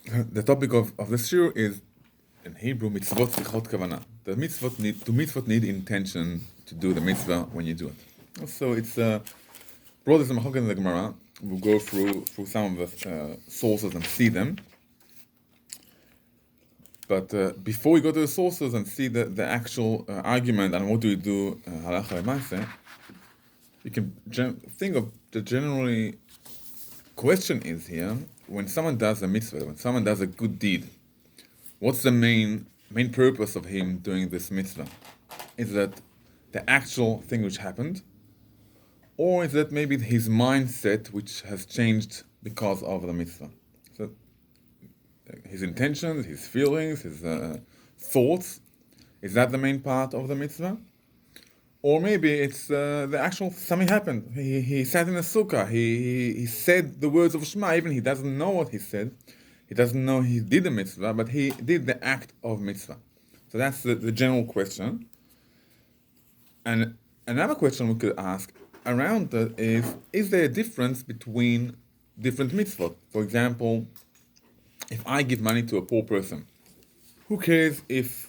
The topic of this shiur is in Hebrew mitzvot zichot kavanah. The mitzvot need intention to do the mitzvah when you do it. So it's broad as a machloket in the Gemara. We'll go through some of the sources and see them. But before we go to the sources and see the actual argument and what do we do halacha lema'aseh, you can think of the generally question is here, when someone does a mitzvah, when someone does a good deed, what's the main purpose of him doing this mitzvah? Is that the actual thing which happened? Or is that maybe his mindset which has changed because of the mitzvah? So his intentions, his feelings, his thoughts, is that the main part of the mitzvah? Or maybe it's the actual, something happened. He sat in a sukkah, he said the words of Shema, even he doesn't know what he said. He doesn't know he did the mitzvah, but he did the act of mitzvah. So that's the general question. And another question we could ask around that is there a difference between different mitzvot? For example, if I give money to a poor person, who cares if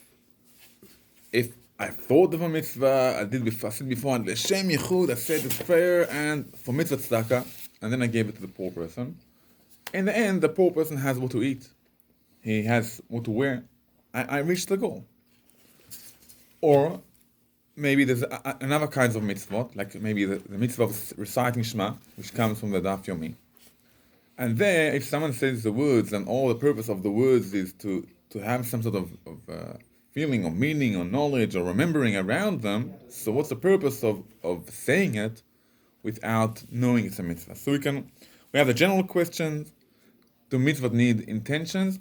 I thought of a mitzvah, I said before, and l'shem yichud, I said it's prayer, and for mitzvah tzedakah, and then I gave it to the poor person. In the end, the poor person has what to eat. He has what to wear. I reached the goal. Or maybe there's another kinds of mitzvot, like maybe the mitzvah of reciting Shema, which comes from the Daf Yomi. And there, if someone says the words, and all the purpose of the words is to have some sort of feeling or meaning or knowledge or remembering around them, so what's the purpose of saying it without knowing it's a mitzvah? So we have the general questions, do mitzvot need intentions?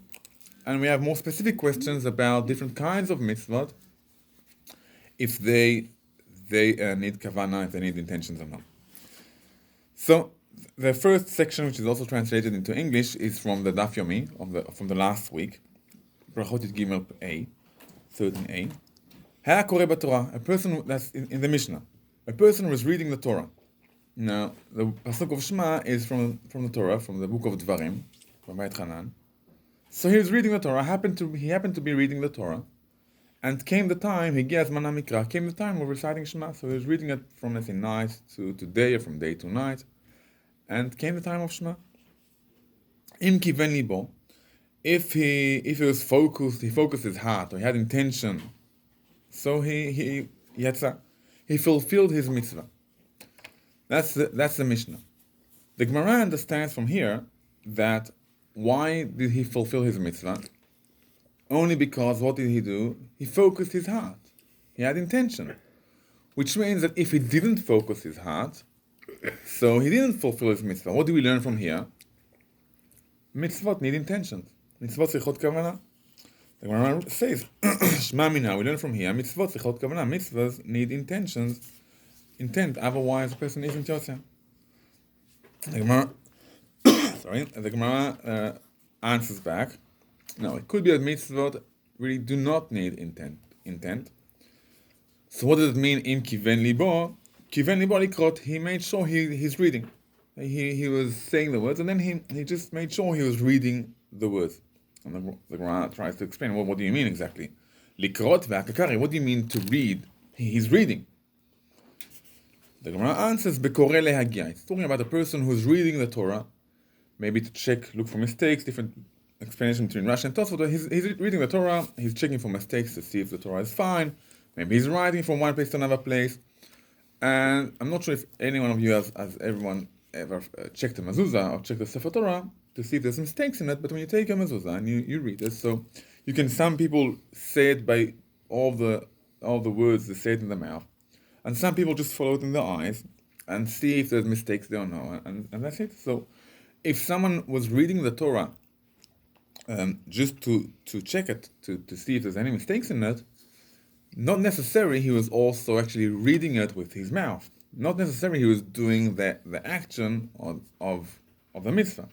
And we have more specific questions about different kinds of mitzvot, if they need kavanah, if they need intentions or not. So the first section, which is also translated into English, is from the Daf Yomi, from the last week, Brachot Gimel A, 13a. Haya koreh b'Torah, a person that's in the Mishnah. A person was reading the Torah. Now, the pasuk of Shema is from the Torah, from the book of Dvarim, from Beit Hanan. So he was reading the Torah. He happened to be reading the Torah, and came the time came the time of reciting Shema. So he was reading it from, let's say, night to day, or from day to night, and came the time of Shema. Im kiven libo, if he was focused, he focused his heart, or he had intention, so he fulfilled his mitzvah. That's the Mishnah. The Gemara understands from here that why did he fulfill his mitzvah? Only because what did he do? He focused his heart. He had intention. Which means that if he didn't focus his heart, so he didn't fulfill his mitzvah. What do we learn from here? Mitzvot need intentions. Mitzvot zichot kavanah. The Gemara says, Shema mina, we learn from here, mitzvot zichot kavanah. Mitzvahs need intent, otherwise the person isn't Yotze. The Gemara answers back, no, it could be that mitzvot really do not need intent. So what does it mean, im kiven libo? Kiven libo likrot, he made sure he's reading. He was saying the words, and then he just made sure he was reading the words. And the Gemara tries to explain, well, what do you mean exactly? Likrot ve'akakari, what do you mean to read? He's reading. The Gemara answers, Bekoreh lehagia. It's talking about a person who's reading the Torah, maybe to look for mistakes, different explanation between Rashi and Tosfot. He's reading the Torah, he's checking for mistakes to see if the Torah is fine. Maybe he's writing from one place to another place. And I'm not sure if any one of you has everyone ever checked the mezuzah or checked the Sefer Torah to see if there's mistakes in it, but when you take a mezuzah and you read it, so some people say it by all the words they say it in the mouth, and some people just follow it in their eyes and see if there's mistakes there or no, and that's it. So if someone was reading the Torah just to check it, to see if there's any mistakes in it, not necessarily he was also actually reading it with his mouth. Not necessarily he was doing the action of the mitzvah.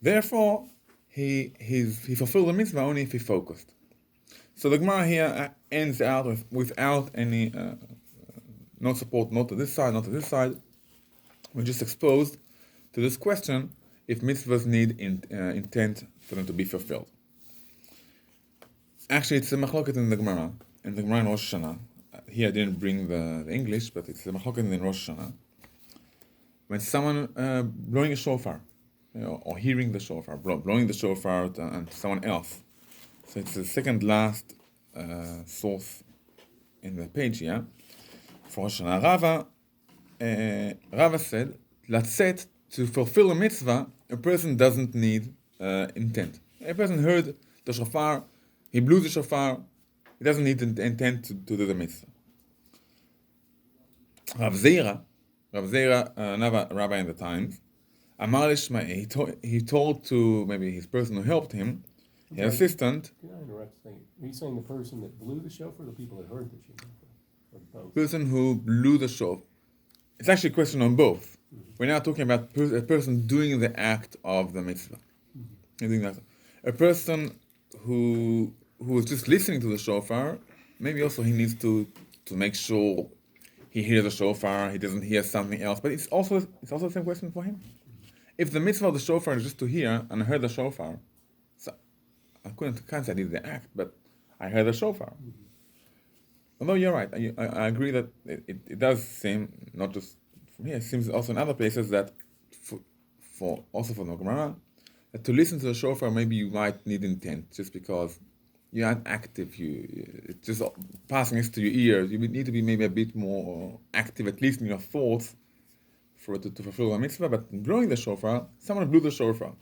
Therefore, he fulfilled the mitzvah only if he focused. So the Gemara here ends out without any no support, not to this side, not to this side. We're just exposed to this question: if mitzvahs need intent for them to be fulfilled. Actually, it's a machloket in the Gemara. In the Gemara in Rosh Hashanah. Here I didn't bring the English, but it's a machloket in Rosh Hashanah. When someone blowing a shofar, or hearing the shofar, blowing the shofar and someone else. So it's the second last source in the page here. For Rosh Hashanah, Rava said, Latzet, to fulfill a mitzvah, a person doesn't need intent. A person heard the shofar, he blew the shofar, he doesn't need intent to do the mitzvah. Rav Zeira, another rabbi in the times, Amar Lishma, he told to maybe his person who helped him, his assistant. Can I interrupt a thing? Are you saying the person that blew the shofar or the people that heard the shofar? Or both? Person who blew the shofar. It's actually a question on both. Mm-hmm. We're now talking about a person doing the act of the mitzvah. Mm-hmm. A person who is just listening to the shofar, maybe also he needs to make sure he hears the shofar, he doesn't hear something else. But it's also the same question for him. If the mitzvah of the shofar is just to hear, and I heard the shofar, so I can't say I did the act, but I heard the shofar. Mm-hmm. Although you're right, I agree that it does seem, not just from here, it seems also in other places that, for the Gemara, that to listen to the shofar, maybe you might need intent, just because you aren't active, it's just passing this to your ears. You need to be maybe a bit more active, at least in your thoughts, for it to fulfill a mitzvah. But blowing the shofar, someone blew the shofar.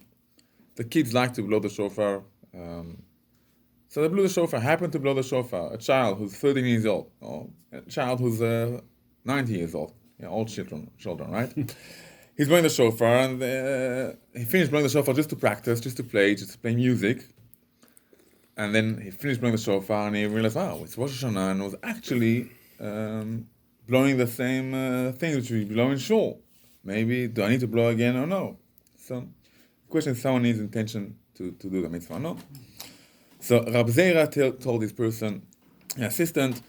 The kids like to blow the shofar. So they blew the shofar, happened to blow the shofar. A child who's 13 years old, or a child who's 90 years old. Old children, right? He's blowing the shofar, and he finished blowing the shofar just to practice, just to play music. And then he finished blowing the shofar, and he realized, wow, it's Rosh Hashanah, and was actually blowing the same thing which we blow in shul. Maybe, do I need to blow again or no? So, the question is, someone needs intention to do the mitzvah or no? So, Rabbi Zeira told this person, an assistant,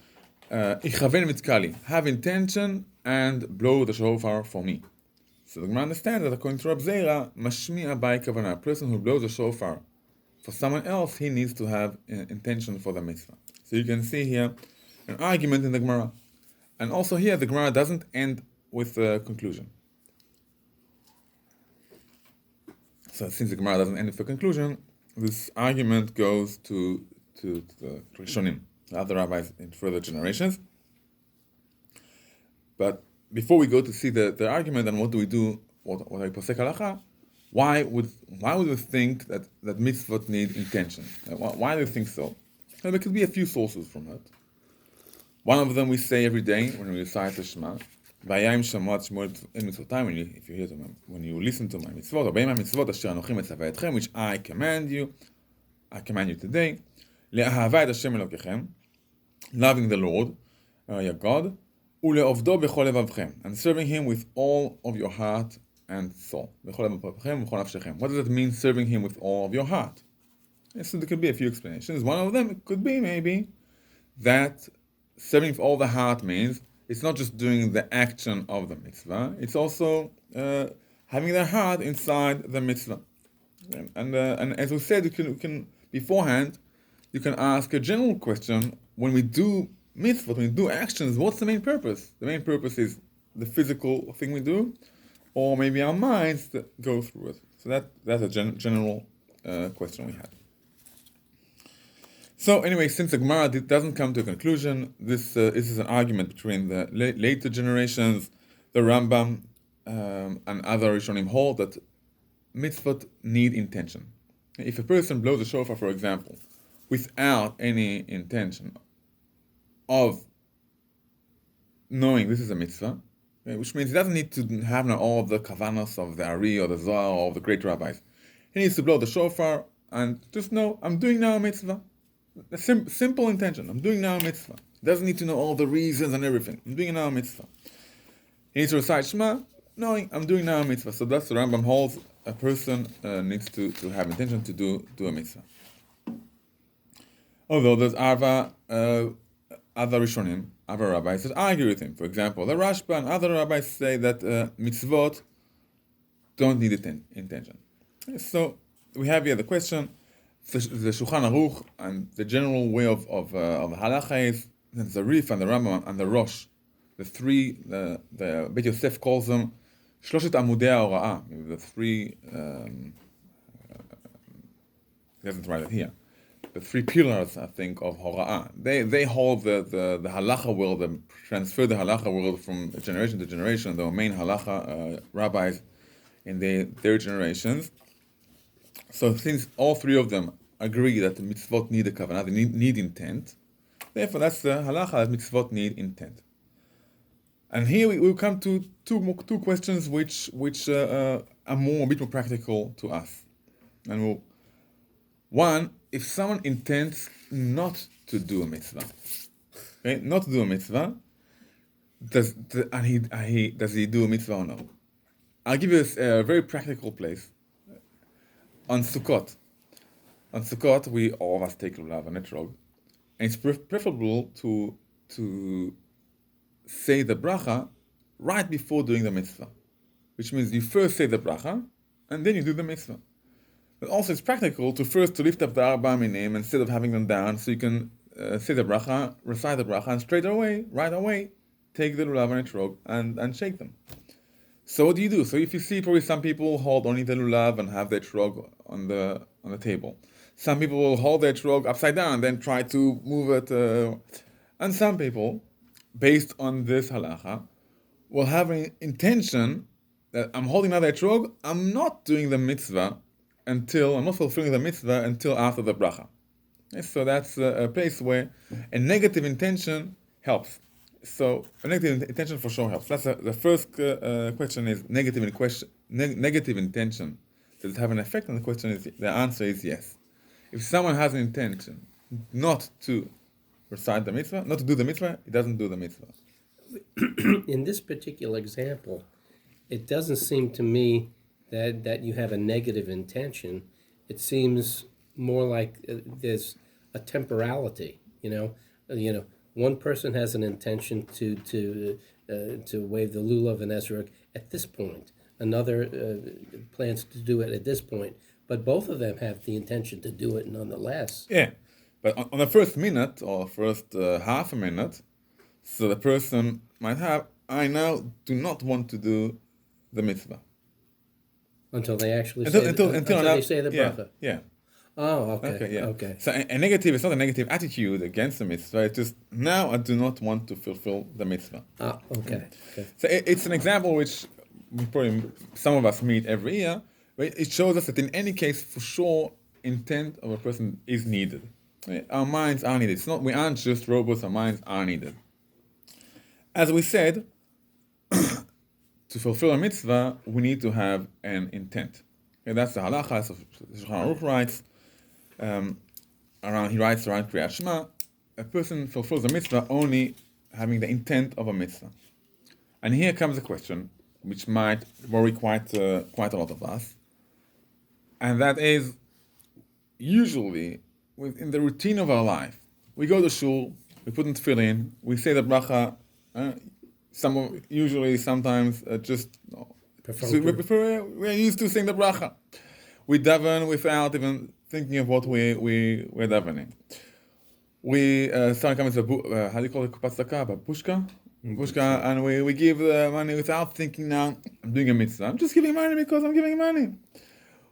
Ichaven mitzkali, have intention and blow the shofar for me. So the Gemara understands that according to Rabbi Zeira, mashmi'a by kavanah, a person who blows the shofar for someone else, he needs to have intention for the mitzvah. So you can see here an argument in the Gemara. And also here, the Gemara doesn't end with a conclusion. So since the Gemara doesn't end with a conclusion, this argument goes to the Rishonim, the other rabbis in further generations. But before we go to see the argument and what do we do, what I posek halacha, why would we think that mitzvot need intention? Why do we think so? Well, there could be a few sources from that. One of them we say every day when we recite the Shema. Vayayim shamot shmot in mitzvotai, if you hear them, when you listen to my mitzvot, obey my mitzvot asher anochi metzaveh etchem, which I command you today, le'ahava et Hashem Elokechem, loving the Lord, your God, ule'ovdo b'chol levavchem, and serving Him with all of your heart and soul. B'chol levavchem, b'chol nafshechem. What does it mean, serving Him with all of your heart? So there could be a few explanations. One of them could be maybe that serving with all the heart means it's not just doing the action of the mitzvah, it's also having the heart inside the mitzvah. And as we said, you can beforehand, you can ask a general question. When we do mitzvah, when we do actions, what's the main purpose? The main purpose is the physical thing we do, or maybe our minds that go through it. So that's a general question we had. So anyway, since the Gemara doesn't come to a conclusion, this is an argument between the later generations, the Rambam, and other Rishonim hold that mitzvot need intention. If a person blows a shofar, for example, without any intention of knowing this is a mitzvah, which means he doesn't need to have all of the kavanos of the Ari or the Zohar or the great rabbis. He needs to blow the shofar and just know, I'm doing now a mitzvah. A simple intention. I'm doing now a mitzvah. Doesn't need to know all the reasons and everything. I'm doing now a mitzvah. He needs to recite Shema, knowing I'm doing now a mitzvah. So that's the Rambam holds. A person needs to have intention to do a mitzvah. Although there's other Rishonim, other rabbis that argue with him. For example, the Rashba and other rabbis say that mitzvot don't need intention. So we have here the question, the Shulchan Aruch, and the general way of Halacha is the Rif and the Rambam and the Rosh, the three, the Beit Yosef calls them Shloshet Amudei HaHora'ah, the three, he doesn't write it here, the three pillars, I think, of Hora'ah. They hold the Halacha world, they transfer the Halacha world from generation to generation, the main Halacha rabbis in their generations. So since all three of them agree that the mitzvot need a kavanah, they need intent, therefore that's the halacha that mitzvot need intent. And here we come to two questions which are a bit more practical to us. And one, if someone intends not to do a mitzvah, okay, not to do a mitzvah, does he do a mitzvah or no? I'll give you a very practical place. On Sukkot, we all of us take lulav and etrog, and it's preferable to say the bracha right before doing the mitzvah, which means you first say the bracha and then you do the mitzvah. But also it's practical to lift up the arba minim instead of having them down, so you can say the bracha, recite the bracha, and right away, take the lulav and etrog and shake them. So what do you do? So if you see, probably some people hold only the lulav and have their etrog on the table. Some people will hold their etrog upside down and then try to move it. And some people, based on this halacha, will have an intention that I'm holding out the etrog, I'm not doing the mitzvah I'm not fulfilling the mitzvah until after the bracha. Okay, so that's a place where a negative intention helps. So a negative intention for sure helps. That's the first question is negative intention. Does it have an effect? And the answer is yes. If someone has an intention not to recite the mitzvah, not to do the mitzvah, he doesn't do the mitzvah. In this particular example, it doesn't seem to me that you have a negative intention. It seems more like there's a temporality. One person has an intention to wave the lulav and esrog at this point. Another plans to do it at this point. But both of them have the intention to do it nonetheless. Yeah, but on the first minute or first half a minute, so the person might have, I now do not want to do the mitzvah. Until they actually say the bracha. Yeah. Oh, okay. So a negative is not a negative attitude against the mitzvah. It's just, now I do not want to fulfill the mitzvah. Okay. So it's an example which probably some of us meet every year, but it shows us that in any case, for sure, intent of a person is needed. Our minds are needed. We aren't just robots, our minds are needed. As we said, to fulfill a mitzvah, we need to have an intent. Okay, that's the halacha. So Shulchan Aruch writes, he writes around Kriyat Shema, a person fulfills a mitzvah only having the intent of a mitzvah. And here comes a question which might worry quite a lot of us, and that is, usually, in the routine of our life, we go to shul, we put in tefillin, we say the bracha, sometimes we're used to saying the bracha. We daven without even thinking of what we're davening. We start coming to how do you call it, kupat tzedakah, pushka, and we give the money without thinking, now I'm doing a mitzvah. I'm just giving money because I'm giving money.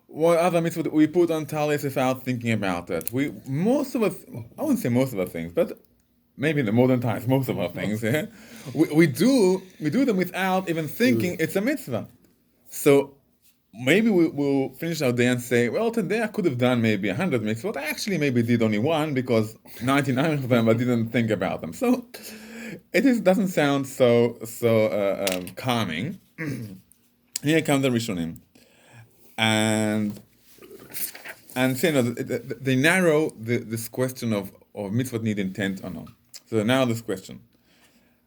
What other mitzvah we put on talis without thinking about it? I wouldn't say most of the things, but maybe in the modern times, most of our things, yeah? we do them without even thinking it's a mitzvah. So maybe we'll finish our day and say, well, today I could have done maybe 100 mitzvot. I actually maybe did only one because 99 of them I didn't think about them. So doesn't sound so calming. Here come the Rishonim, and they narrow this question of mitzvot need intent or not. So they narrow this question.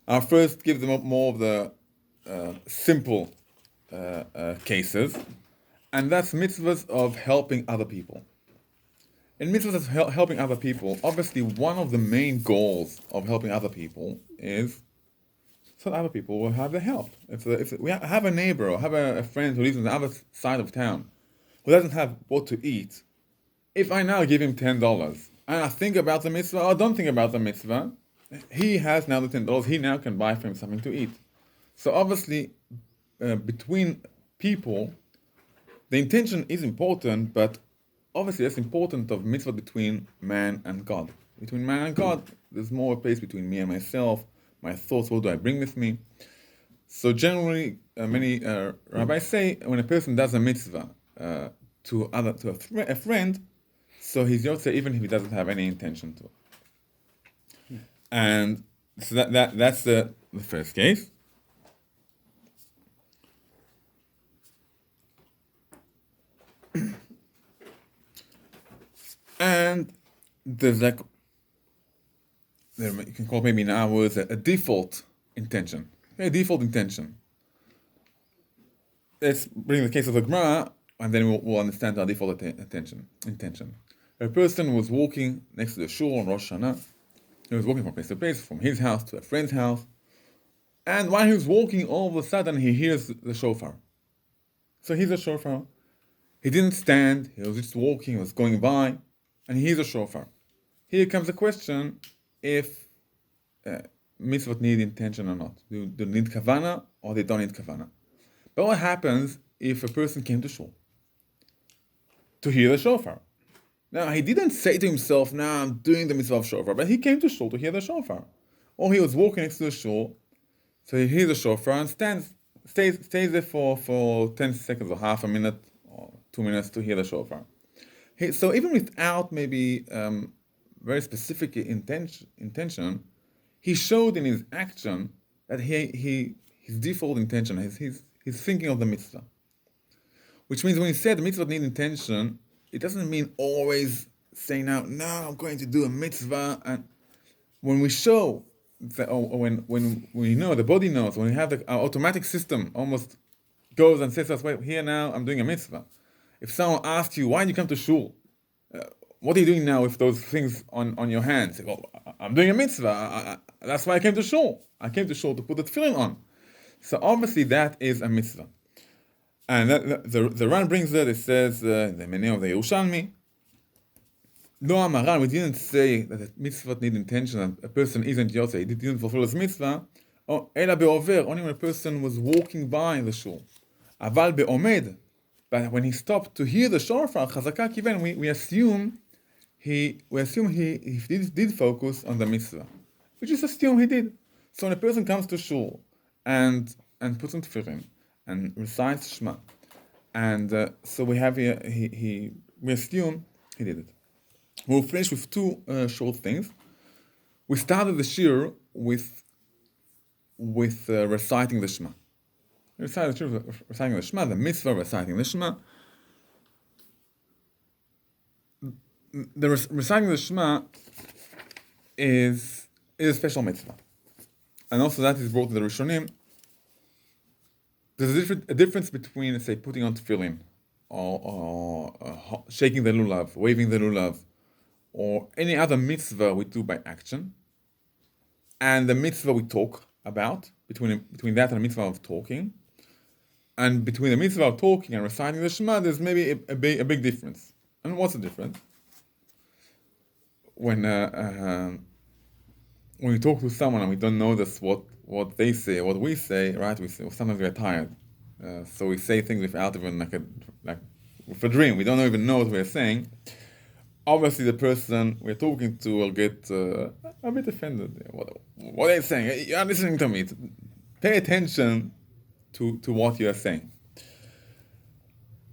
I'll first give them more of the simple cases, and that's mitzvahs of helping other people. In mitzvahs of helping other people, obviously one of the main goals of helping other people is so that other people will have the help. If we have a neighbor or have a friend who lives on the other side of town, who doesn't have what to eat, if I now give him $10 and I think about the mitzvah or don't think about the mitzvah, he has now the $10. He now can buy for him something to eat. So obviously, between people, the intention is important, but obviously that's important of mitzvah between man and God. Between man and God, there's more space between me and myself, my thoughts, what do I bring with me? So generally, many rabbis say when a person does a mitzvah to a friend, so he's yotze even if he doesn't have any intention to. And so that's the first case. And there's like, you can call it maybe in our words a default intention. A default intention. Let's bring the case of the Gemara, and then we'll understand our default intention. A person was walking next to the shul on Rosh Hashanah. He was walking from place to place, from his house to a friend's house. And while he was walking, all of a sudden he hears the shofar. So he's a shofar. He didn't stand, he was just walking, he was going by, and he hears a shofar. Here comes the question if mitzvot need intention or not. Do they need kavana or they don't need kavana? But what happens if a person came to shul to hear the shofar? Now, he didn't say to himself, I'm doing the mitzvah of shofar, but he came to shul to hear the shofar. Or he was walking next to the shul, so he hears the shofar and stays there for 10 seconds or half a minute or 2 minutes to hear the shofar. So even without maybe very specific intention, he showed in his action that his default intention, he's thinking of the mitzvah. Which means when he said the mitzvah need intention, it doesn't mean always saying now I'm going to do a mitzvah. And when we show that, or when we know, the body knows, when we have our automatic system almost goes and says to us, wait, here now I'm doing a mitzvah. If someone asks you, why did you come to shul? What are you doing now with those things on your hands? Well, I'm doing a mitzvah. That's why I came to shul. I came to shul to put the tefillin on. So obviously that is a mitzvah. And the Ran brings that, it says, the Meneh of the Yerushalmi, no amaran, we didn't say that a mitzvah need intention, and a person isn't yotze, he didn't fulfill his mitzvah, or ela be'over, only when a person was walking by the shul. Aval be'omed, but when he stopped to hear the shofar, chazaka kiven, we assume he did focus on the mitzvah. We just assume he did. So when a person comes to shul and puts on tefillin and recites Shema, and so we have here we assume he did it. We'll finish with two short things. We started the shir with reciting the Shema. We recited the shir with reciting the Shema, the mitzvah reciting the Shema. The reciting the Shema is a special mitzvah, and also that is brought to the Rishonim. There's a difference between, say, putting on tefillin, or shaking the lulav, waving the lulav, or any other mitzvah we do by action, and the mitzvah we talk about, between that and the mitzvah of talking, and between the mitzvah of talking and reciting the Shema, there's maybe a big difference. And what's the difference? When we talk to someone and we don't notice what they say, what we say, right? We say, well, sometimes we're tired, so we say things without even like with a dream. We don't even know what we're saying. Obviously, the person we're talking to will get a bit offended. What are you saying? You're listening to me. Pay attention to what you are saying.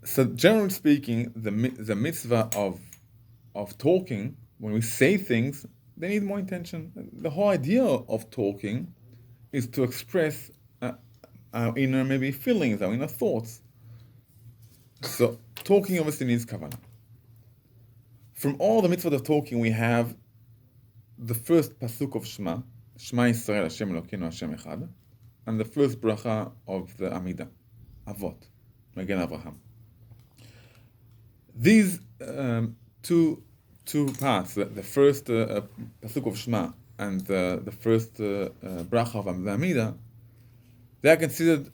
So, generally speaking, the mitzvah of talking, when we say things, they need more intention. The whole idea of talking is to express our inner maybe feelings, our inner thoughts. So, talking obviously needs kavanah. From all the mitzvot of talking, we have the first pasuk of Shema, Shema Yisrael, Hashem Elokeinu, Hashem Echad, and the first bracha of the Amidah, Avot, Magen Avraham. These two parts, the first pasuk of Shema and the first bracha of the Amidah, they are considered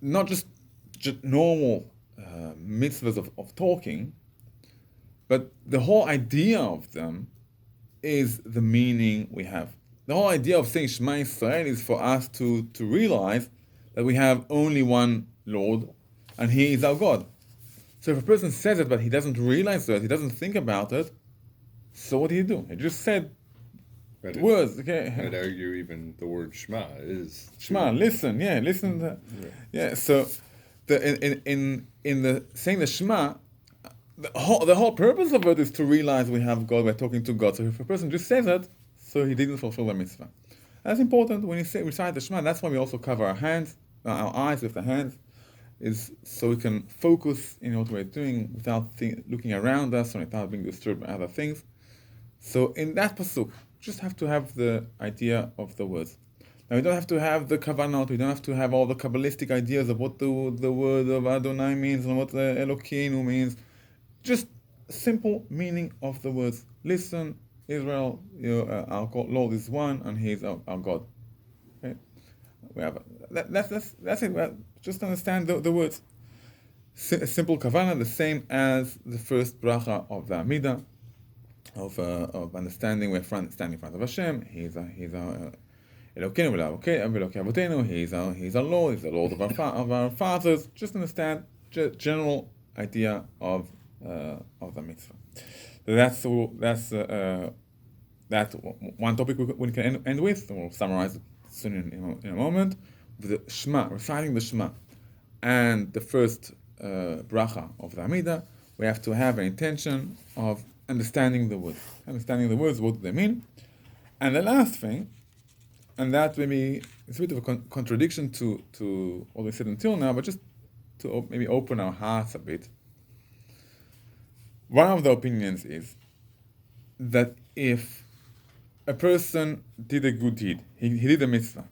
not just normal mitzvahs of talking, but the whole idea of them is the meaning we have. The whole idea of saying Shema Yisrael is for us to realize that we have only one Lord, and He is our God. So if a person says it, but he doesn't realize it, he doesn't think about it, so what do you do? He just said words. Okay. I'd argue even the word Shema is Shema, listen. Yeah, listen. Yeah. So in the saying the Shema, the whole purpose of it is to realize we have God. We're talking to God. So if a person just says it, so he didn't fulfill the mitzvah. That's important when you recite the Shema. That's why we also cover our hands, our eyes with the hands, is so we can focus in what we're doing without looking around us or without being disturbed by other things. So in that pasuk, just have to have the idea of the words. Now we don't have to have the kavanot. We don't have to have all the kabbalistic ideas of what the word of Adonai means and what the Elokeinu means. Just simple meaning of the words. Listen, Israel, our Lord is one, and He is our God. Okay, we have that's it. Just understand the words. Simple kavanah, the same as the first bracha of the Amidah, of understanding we're standing in front of Hashem. He's our Elokeinu v'Elokei Avotenu. He's our Lord. He's the Lord of our fathers. Just understand general idea of the mitzvah. So that's one topic we can end with. We'll summarize it soon in a moment. The Shema, reciting the Shema, and the first bracha of the Amidah, we have to have an intention of understanding the words. Understanding the words, what do they mean? And the last thing, and that maybe it's a bit of a contradiction to what we said until now, but just to maybe open our hearts a bit. One of the opinions is that if a person did a good deed, he did a mitzvah,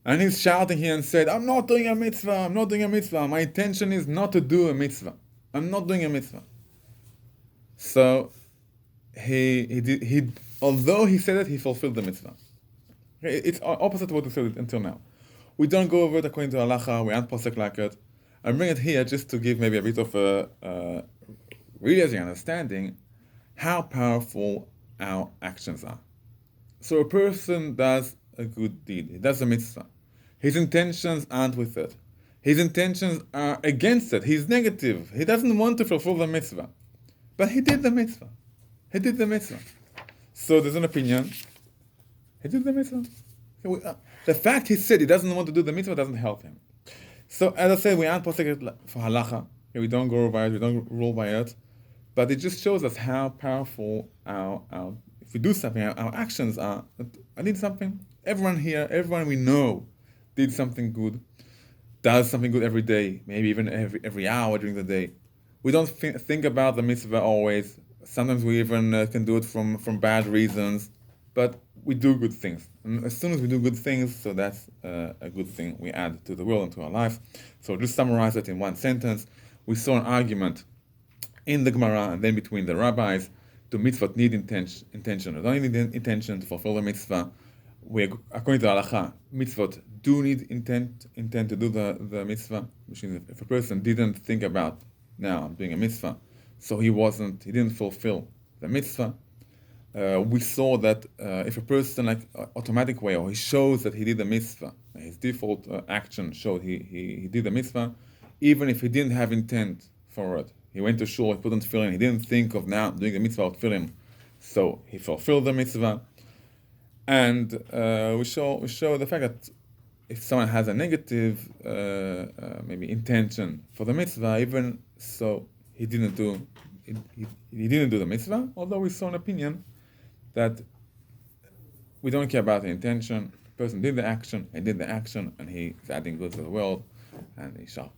and he's shouting here and said, I'm not doing a mitzvah, my intention is not to do a mitzvah, I'm not doing a mitzvah. So he although he said it, he fulfilled the mitzvah. Okay, it's opposite to what we said until now. We don't go over it according to Halacha, we aren't posek like it. I bring it here just to give maybe a bit of a realizing, understanding how powerful our actions are. So a person does a good deed, he does a mitzvah. His intentions aren't with it. His intentions are against it. He's negative. He doesn't want to fulfill the mitzvah. But he did the mitzvah. He did the mitzvah. So there's an opinion. He did the mitzvah. The fact he said he doesn't want to do the mitzvah doesn't help him. So as I said, we aren't posek for halacha. We don't go by it. We don't rule by it. But it just shows us how powerful our if we do something, our actions are. I did something. Everyone here, everyone we know, did something good, does something good every day, maybe even every hour during the day. We don't think about the mitzvah always. Sometimes we even can do it from bad reasons, but we do good things. And as soon as we do good things, so that's a good thing we add to the world and to our life. So just summarize it in one sentence. We saw an argument in the Gemara and then between the rabbis. To mitzvot need intention. We don't need intention to fulfill the mitzvah. According to Halacha, mitzvot do need intent to do the mitzvah. Which means if a person didn't think about, now I'm doing a mitzvah, so he didn't fulfill the mitzvah. We saw that if a person automatic way, or he shows that he did the mitzvah, his default action showed he did the mitzvah, even if he didn't have intent for it. He went to shul, he put on tefillin, he didn't think of now doing the mitzvah of tefillin, so he fulfilled the mitzvah. And we show the fact that if someone has a negative maybe intention for the mitzvah, even so he didn't do the mitzvah, although we saw an opinion that we don't care about the intention. The person did the action, and he is adding good to the world, and he shall